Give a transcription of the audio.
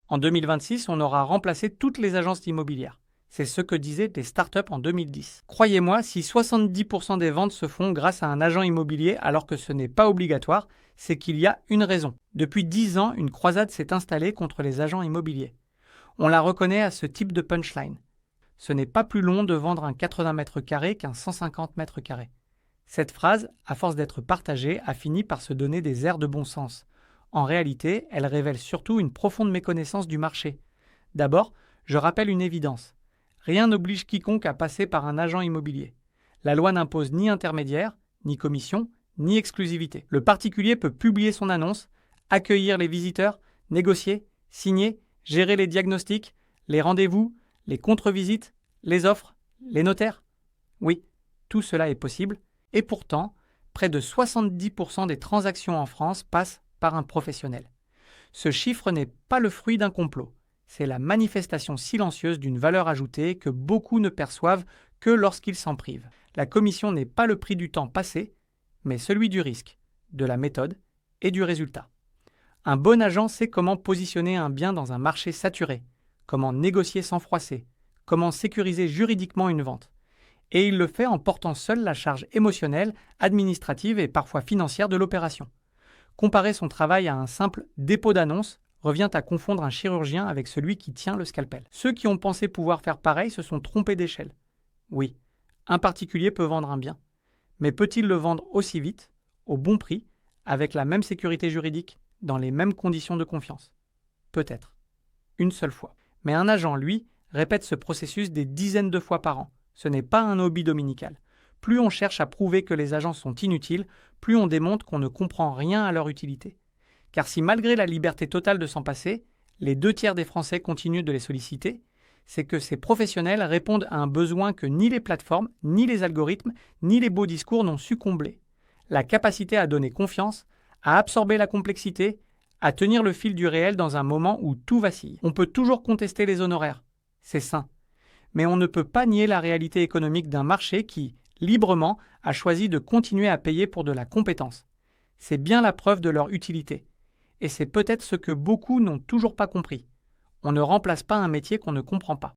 En 2026, on aura remplacé toutes les agences immobilières. C'est ce que disaient des startups en 2010. Croyez-moi, si 70% des ventes se font grâce à un agent immobilier alors que ce n'est pas obligatoire, c'est qu'il y a une raison. Depuis 10 ans, une croisade s'est installée contre les agents immobiliers. On la reconnaît à ce type de punchline. Ce n'est pas plus long de vendre un 80 mètres carrés qu'un 150 mètres carrés. Cette phrase, à force d'être partagée, a fini par se donner des airs de bon sens. En réalité, elle révèle surtout une profonde méconnaissance du marché. D'abord, je rappelle une évidence. Rien n'oblige quiconque à passer par un agent immobilier. La loi n'impose ni intermédiaire, ni commission, ni exclusivité. Le particulier peut publier son annonce, accueillir les visiteurs, négocier, signer, gérer les diagnostics, les rendez-vous, les contre-visites, les offres, les notaires. Oui, tout cela est possible, et pourtant, près de 70% des transactions en France passent par un professionnel. Ce chiffre n'est pas le fruit d'un complot. C'est la manifestation silencieuse d'une valeur ajoutée que beaucoup ne perçoivent que lorsqu'ils s'en privent. La commission n'est pas le prix du temps passé, mais celui du risque, de la méthode et du résultat. Un bon agent sait comment positionner un bien dans un marché saturé, comment négocier sans froisser, comment sécuriser juridiquement une vente. Et il le fait en portant seul la charge émotionnelle, administrative et parfois financière de l'opération. Comparer son travail à un simple dépôt d'annonce revient à confondre un chirurgien avec celui qui tient le scalpel. Ceux qui ont pensé pouvoir faire pareil se sont trompés d'échelle. Oui, un particulier peut vendre un bien, mais peut-il le vendre aussi vite, au bon prix, avec la même sécurité juridique, dans les mêmes conditions de confiance? Peut-être. Une seule fois. Mais un agent, lui, répète ce processus des dizaines de fois par an. Ce n'est pas un hobby dominical. Plus on cherche à prouver que les agents sont inutiles, plus on démontre qu'on ne comprend rien à leur utilité. Car si malgré la liberté totale de s'en passer, les 2 tiers des Français continuent de les solliciter, c'est que ces professionnels répondent à un besoin que ni les plateformes, ni les algorithmes, ni les beaux discours n'ont su combler. La capacité à donner confiance, à absorber la complexité, à tenir le fil du réel dans un moment où tout vacille. On peut toujours contester les honoraires. C'est sain. Mais on ne peut pas nier la réalité économique d'un marché qui, librement, a choisi de continuer à payer pour de la compétence. C'est bien la preuve de leur utilité. Et c'est peut-être ce que beaucoup n'ont toujours pas compris. On ne remplace pas un métier qu'on ne comprend pas.